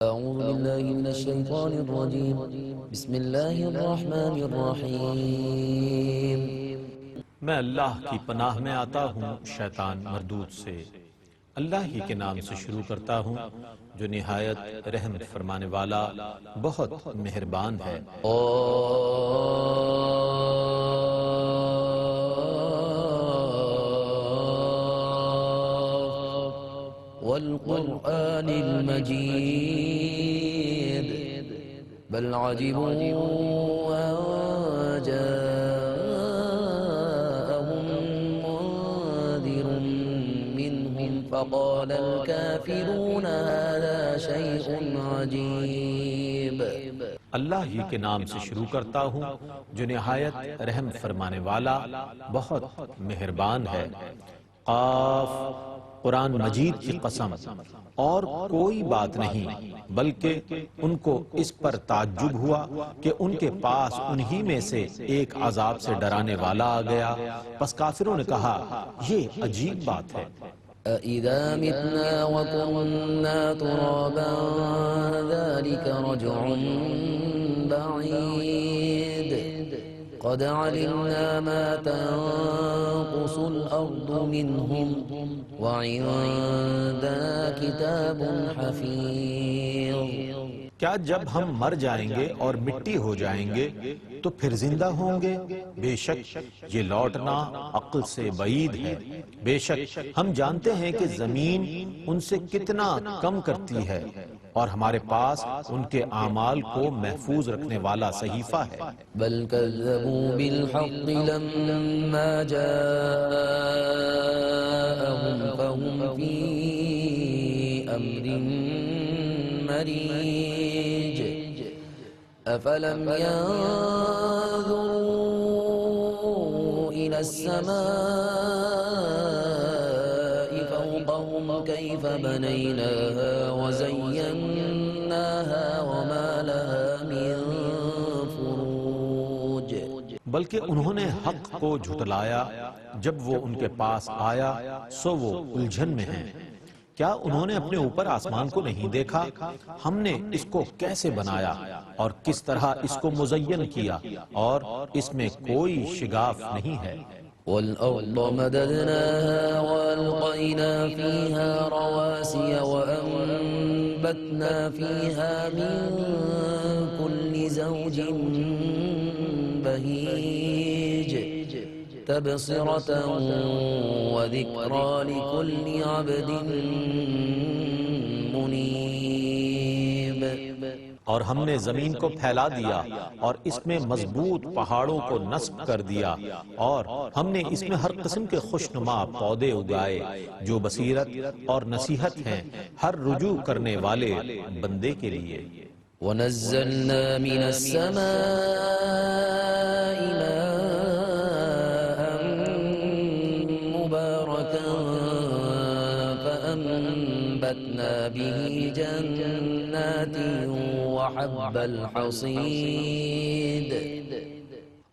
أعوذ بالله من الشيطان الرجيم بسم الله الرحمن الرحيم میں اللہ کی پناہ میں آتا ہوں شیطان مردود سے۔ اللہ ہی کے نام سے شروع کرتا ہوں جو نہایت رحم فرمانے والا بہت مہربان ہے۔ والقرآن المجيد بل عجبوا أن جاءهم منذر منهم فقال الكافرون هذا شيء عجيب۔ اللہ ہی کے نام سے شروع کرتا ہوں جو نہایت رحم فرمانے والا بہت مہربان ہے۔ قاف قرآن مجید کی قسم، اور کوئی بات نہیں بلکہ ان کو اس پر تعجب ہوا کہ ان کے پاس انہی میں سے ایک عذاب سے ڈرانے والا آ گیا۔ پس کافروں نے کہا یہ عجیب بات ہے۔ أَإِذَا مِتْنَا وَكُنَّا تُرَابًا ذَلِكَ رَجْعٌ بَعِيدٌ قَدْ عَلِمْنَا مَا تَنقُصُ الْأَرْضُ مِنْهُمْ وَعِندَنَا كِتَابٌ حَفِيظٌ۔ کیا جب ہم مر جائیں گے اور مٹی ہو جائیں گے تو پھر زندہ ہوں گے؟ بے شک یہ لوٹنا عقل سے بعید ہے۔ بے شک ہم جانتے ہیں کہ زمین ان سے کتنا کم کرتی ہے، اور ہمارے پاس ان کے اعمال کو محفوظ رکھنے والا صحیفہ ہے۔ بل كذبوا بالحق لما جاءهم فهم في أمر مريج أفلم ينظروا إلى السماء فوقهم كيف بنيناها وزيناها وما لها من فروج۔ بلکہ انہوں نے حق کو جھٹلایا جب وہ ان کے پاس آیا سو وہ الجھن میں ہیں۔ کیا انہوں نے اپنے اوپر آسمان کو نہیں دیکھا؟ ہم نے اس کو کیسے بنایا اور کس طرح اس کو مزین کیا، اور اس میں کوئی شگاف نہیں ہے۔ والأرض مددناها وألقينا فيها رواسي وأنبتنا فيها من كل زوج بهيج تبصرة وذكرى لكل عبد منيب۔ اور ہم نے زمین کو پھیلا دیا اور اس میں مضبوط پہاڑوں کو نصب کر دیا، اور ہم نے اس میں ہر قسم کے خوشنما پودے اگائے جو بصیرت اور نصیحت ہیں ہر رجوع کرنے والے بندے کے لیے۔ ونزلنا من السماء ماء مباركا فأنبتنا به جنات وحب الحصيد۔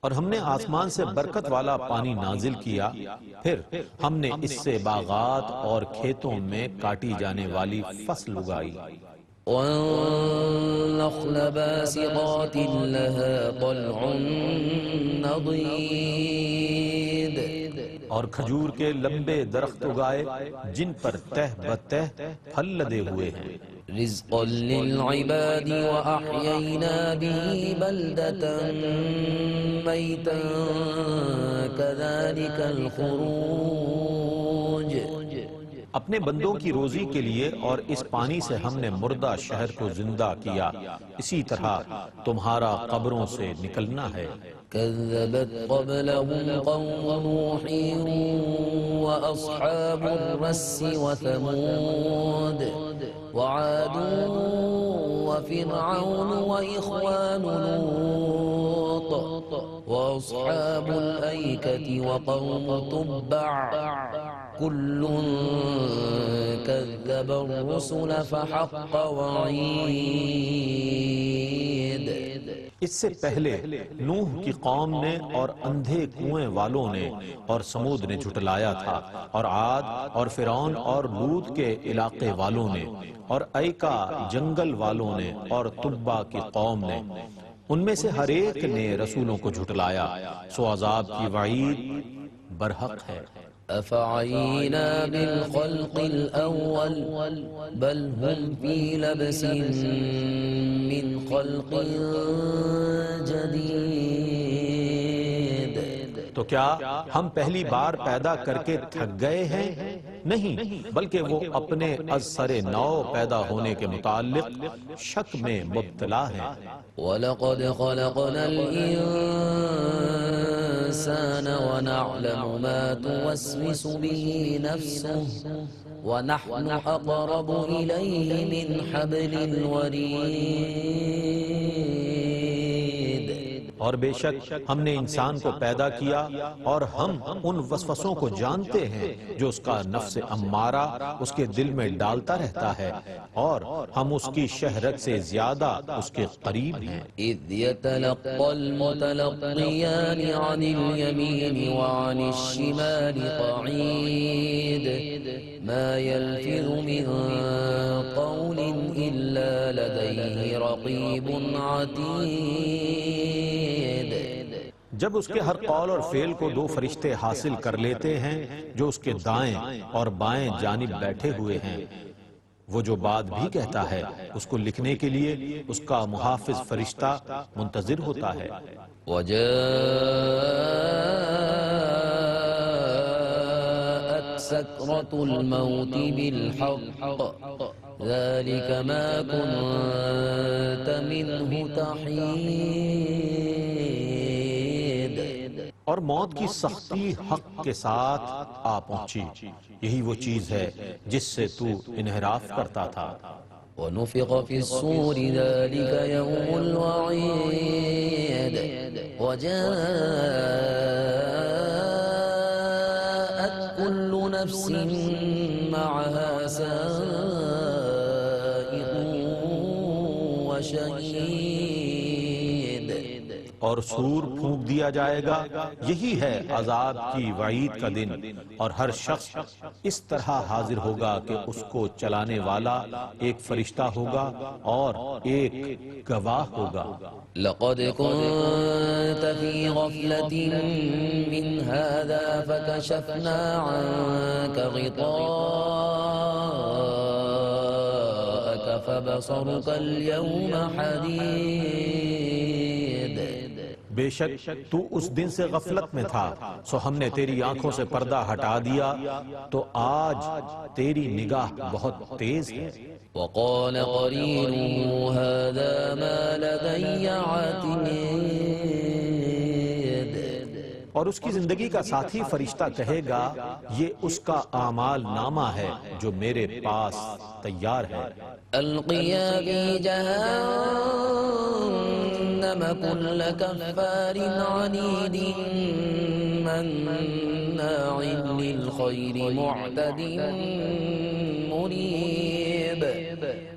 اور ہم نے آسمان سے برکت والا پانی نازل کیا، پھر ہم نے اس سے باغات اور کھیتوں میں کاٹی جانے والی فصل اگائی۔ والنخل باسقات لها طلع نضيد۔ اور کھجور کے لمبے درخت اگائے جن پر تہ بتہ پھل لدے ہوئے ہیں۔ رزقا للعباد وأحيينا به بلدة ميتا كذلك الخروج۔ اپنے بندوں کی روزی کے لیے اور اس پانی سے ہم نے مردہ شہر کو زندہ کیا، اسی طرح تمہارا قبروں سے نکلنا ہے۔ كذبت قبلهم قوم نوح وأصحاب الرس وثمود وعاد وفرعون وإخوان لوط وأصحاب الأيكة وقوم تبع كل كذب الرسل فحق وعيد۔ اس سے پہلے نوح کی قوم نے اور اندھے کنویں والوں نے اور سمود نے جھٹلایا تھا، اور عاد اور فرعون اور لوط کے علاقے والوں نے اور ایکا جنگل والوں نے اور تبا کی قوم نے، ان میں سے ہر ایک نے رسولوں کو جھٹلایا، سو عذاب کی وعید برحق ہے۔ أفعينا بالخلق الأول بل هم في لبس من خلق جديد۔ تو کیا ہم پہلی بار پیدا کر کے تھک گئے ہیں؟ نہیں، بلکہ وہ اپنے از سر نو پیدا ہونے کے متعلق شک میں مبتلا ہیں۔ وَلَقَدْ خَلَقْنَا الْإِنسَانَ وَنَعْلَمُ مَا تُوَسْوِسُ بِهِ نَفْسُهُ وَنَحْنُ أَقْرَبُ إِلَيْهِ مِنْ حَبْلِ الْوَرِيدِ۔ اور بے شک ہم نے انسان کو پیدا کیا اور ہم ان وسوسوں کو جانتے ہیں جو اس کا نفس امارہ اس کے دل میں ڈالتا رہتا ہے، اور ہم اس کی شہرت سے زیادہ اس کے قریب ہیں۔ إِذْ يَتَلَقَّى الْمُتَلَقِّيَانِ عَنِ الْيَمِينِ وَعَنِ الشِّمَالِ قَعِيدٌ مَا يَلْفِظُ مِنْ قَوْلٍ إِلَّا لَدَيْهِ رَقِيبٌ عَتِيدٌ۔ جب اس کے ہر قول اور فعل کو دو فرشتے حاصل کر لیتے ہیں جو اس کے دائیں اور بائیں جانب بیٹھے ہوئے ہیں، وہ جو بات بھی کہتا ہے اس کو لکھنے کے لیے اس کا محافظ فرشتہ منتظر ہوتا ہے۔ وَجَاءَتْ سَكْرَةُ الْمَوْتِ بِالْحَقِّ ذَلِكَ مَا كُنْتَ مِنْهُ تَحِيدُ۔ اور موت کی سختی حق کے ساتھ آ پہنچی، یہی وہ چیز ہے جس سے تو انحراف کرتا تھا۔ وَنُفِخَ فِي الصُّورِ ذَلِكَ يَوْمُ الْوَعِيدِ وَجَاءَتْ كُلُّ نَفْسٍ مَعَهَا سَائِقٌ وَشَهِيدٌ۔ اور سور پھونک دیا جائے گا، یہی ہے عذاب کی وعید کا دن، اور ہر شخص اس طرح حاضر ہوگا کہ اس کو چلانے والا ایک فرشتہ ہوگا اور ایک گواہ ہوگا۔ لَقَدْ كُنْتَ فِي غَفْلَةٍ مِّنْ هَذَا فَكَشَفْنَا عَنْكَ غِطَاءَكَ فَبَصَرُكَ الْيَوْمَ حَدِيدٌ۔ بے شک تو اس دن سے غفلت میں تھا، سو ہم نے تیری آنکھوں سے پردہ ہٹا دیا، تو آج تیری نگاہ بہت تیز ہے۔ وَقَالَ قَرِينُهُ هَذَا مَا لَدَيَّ عَتِيدٌ۔ اور اس کی زندگی کا ساتھی فرشتہ کہے گا، یہ اس کا اعمال نامہ ہے جو میرے پاس تیار ہے۔ أَلْقِيَا فِي جَهَنَّمَ كُلَّ كَفَّارٍ عَنِيدٍ مَّنَّاعٍ لِّلْخَيْرِ مُعْتَدٍ مُّرِيبٍ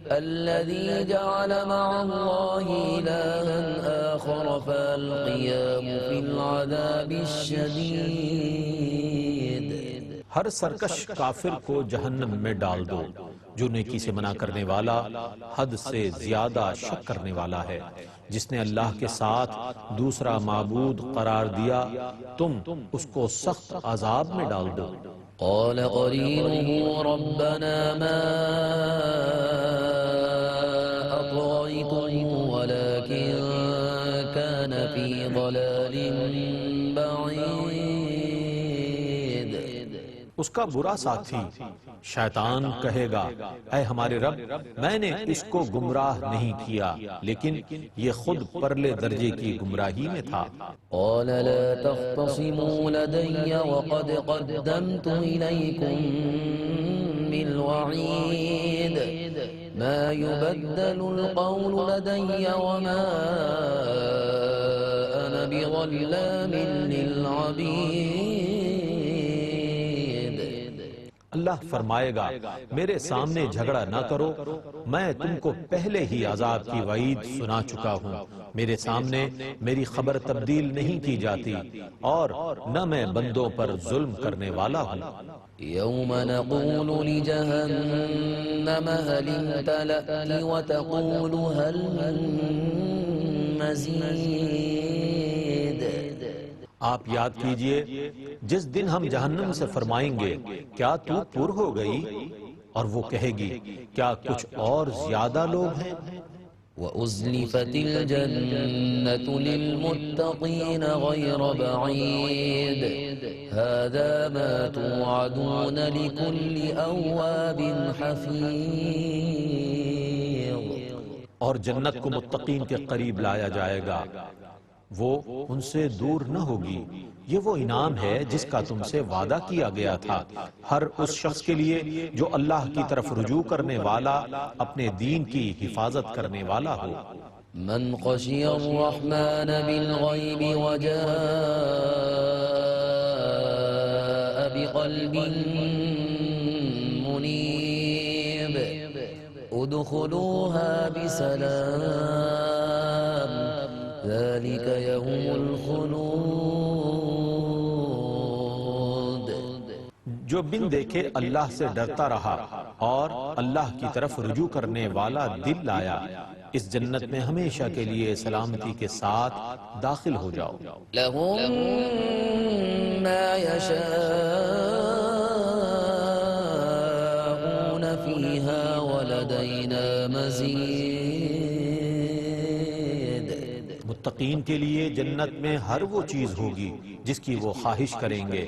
الَّذِي جَعَلَ مَعَ اللَّهِ إِلَٰهًا آخَرَ فَأَلْقِيَاهُ فِي الْعَذَابِ الشَّدِيدِ۔ ہر سرکش کافر کو جہنم میں ڈال دو، جو نیکی سے منع کرنے والا، حد سے زیادہ شک کرنے والا ہے، جس نے اللہ کے ساتھ دوسرا معبود قرار دیا، تم اس کو سخت عذاب میں ڈال دو۔ قال قرينه ربنا ما أطغيته ولكن كان في ضلال بعيد۔ اس کا برا ساتھی شیطان کہے گا، اے ہمارے رب، میں نے اس کو گمراہ نہیں کیا، لیکن یہ خود پرلے درجے کی گمراہی میں تھا۔ قال لا تختصموا لدي وقد قدمت إليكم بالوعيد ما يبدل القول لدي وما أنا بظلام للعبيد۔ اللہ فرمائے گا میرے سامنے جھگڑا نہ کرو، میں تم کو پہلے ہی عذاب کی وعید سنا چکا ہوں، میرے سامنے میری خبر تبدیل نہیں کی جاتی اور نہ میں بندوں پر ظلم کرنے والا ہوں۔ يوم نقول لجهنم هل امتلأت وتقول هل من مزید۔ آپ یاد کیجئے جس دن ہم جہنم سے فرمائیں گے کیا تو پر ہو گئی، اور وہ کہے گی کیا کچھ اور زیادہ لوگ ہیں۔ وَأُزْلِفَتِ الْجَنَّةُ لِلْمُتَّقِينَ غَيْرَ بَعِيدٍ هَذَا مَا تُوعَدُونَ لِكُلِّ أَوَّابٍ حَفِيظٍ۔ اور جنت کو متقین کے قریب لایا جائے گا، وہ ان سے دور نہ ہوگی، یہ وہ انعام ہے جس کا تم سے وعدہ کیا گیا تھا ہر اس شخص کے لیے جو اللہ کی طرف رجوع کرنے والا، اپنے دین کی حفاظت کرنے والا ہو۔ من خشی الرحمن بالغیب وجاء بقلب منیب ادخلوها بسلام ذلك يوم الخلود۔ جو بن دیکھے اللہ سے ڈرتا رہا اور اللہ کی طرف رجوع کرنے والا دل لایا، اس جنت میں ہمیشہ کے لیے سلامتی کے ساتھ داخل ہو جاؤ۔ لهم ما يشاءون فيها ولدينا مزيد۔ متقین کے لیے جنت میں ہر وہ چیز ہوگی جس کی وہ خواہش کریں گے،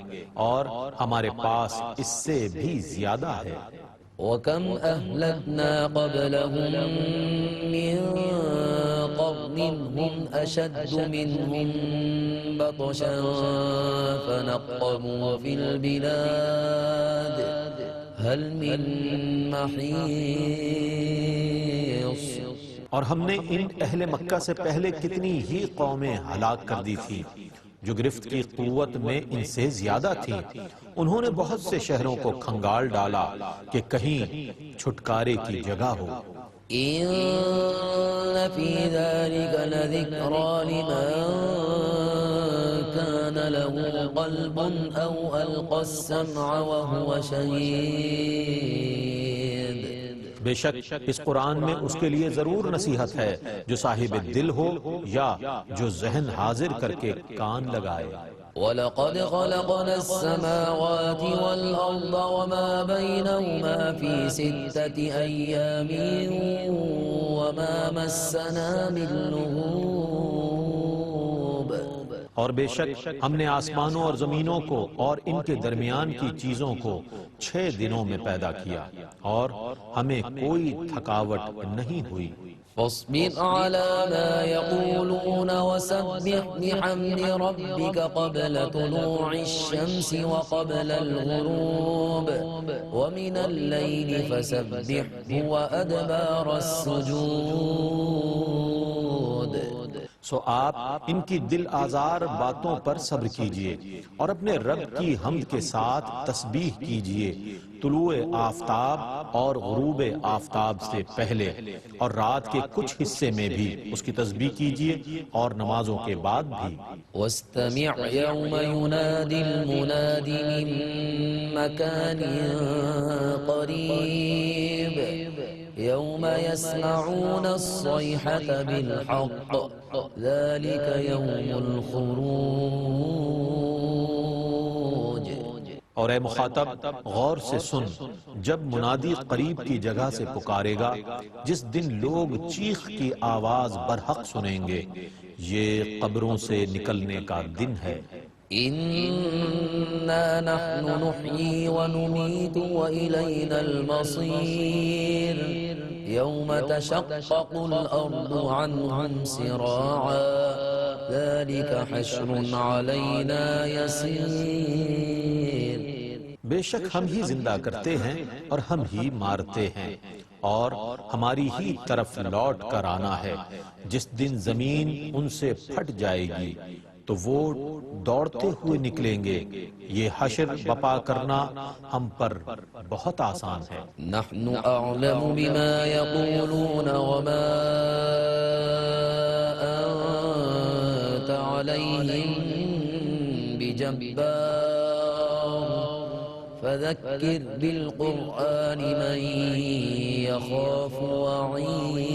اور ہمارے پاس اس سے بھی زیادہ ہے۔ وَكَمْ أَهْلَكْنَا قَبْلَهُمْ مِنْ قَرْنٍ هُمْ أَشَدُّ مِنْهُمْ بَطْشًا فَنَقَّبُوا فِي الْبِلَادِ هَلْ مِنْ مَحِيصٍ۔ اور ہم نے ان اہل مکہ سے پہلے کتنی ہی قومیں ہلاک کر دی تھی جو گرفت کی قوت میں ان سے زیادہ تھی، انہوں نے بہت سے شہروں کو کھنگال ڈالا کہ کہیں چھٹکارے کی جگہ ہو۔ إِنَّ فِي ذَلِكَ لَذِكْرَى لِمَنْ كَانَ لَهُ قَلْبٌ أَوْ أَلْقَى السَّمْعَ وَهُوَ شَهِيدٌ۔ بے شک اس قرآن میں اس کے لیے ضرور نصیحت ہے جو صاحب دل ہو یا جو ذہن حاضر کر کے کان لگائے۔ وَلَقَدْ خَلَقْنَا السَّمَاوَاتِ وَالْأَرْضَ وَمَا بَيْنَهُمَا فِي 6 أَيَّامٍ وَمَا مَسَّنَا مِن لُغُوبٍ۔ اور بے شک ہم نے آسمانوں اور زمینوں کو اور ان کے درمیان کی چیزوں کو 6 دنوں میں پیدا کیا، اور ہمیں کوئی تھکاوٹ نہیں ہوئی۔ فاصبر على ما يقولون وسبح بحمد ربك قبل طلوع الشمس وقبل الغروب ومن الليل فسبحه وأدبار السجود۔ سو آپ ان کی دل آزار باتوں پر صبر کیجئے اور اپنے رب کی حمد کے ساتھ تسبیح کیجئے، طلوع آفتاب اور غروب آفتاب سے پہلے اور رات کے کچھ حصے میں بھی اس کی تسبیح کیجئے اور نمازوں کے بعد بھی۔ واستمع يوم ينادي المناد من مكان قريب يوم يسمعون الصيحة بالحق ذلك يوم الخروج۔ اور اے مخاطب غور سے سن، جب منادی قریب کی جگہ سے پکارے گا، جس دن لوگ چیخ کی آواز برحق سنیں گے، یہ قبروں سے نکلنے کا دن ہے۔ إنا نحن نحيي ونميت وإلينا المصير يوم تشقق الأرض عنهم سراعا ذلك حشر علينا يسير۔ بے شک ہم ہی زندہ کرتے ہیں اور ہم ہی مارتے ہیں، اور ہماری ہی طرف لوٹ کر آنا ہے، جس دن زمین ان سے پھٹ جائے گی، تو وہ دوڑتے ہوئے نکلیں گے۔ یہ حشر بپا کرنا ہم پر بہت آسان ہے۔ نحن أعلم بما يقولون وما أنت عليهم بجبار فذكر بالقرآن من يخاف وعيد۔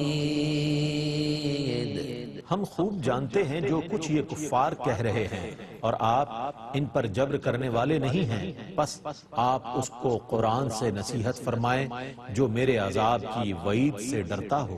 ہم خوب جانتے ہیں جو کچھ یہ کفار کہہ رہے ہیں، اور آپ ان پر جبر کرنے والے نہیں ہیں، بس آپ اس کو قرآن سے نصیحت فرمائیں جو میرے عذاب کی وعید سے ڈرتا ہو۔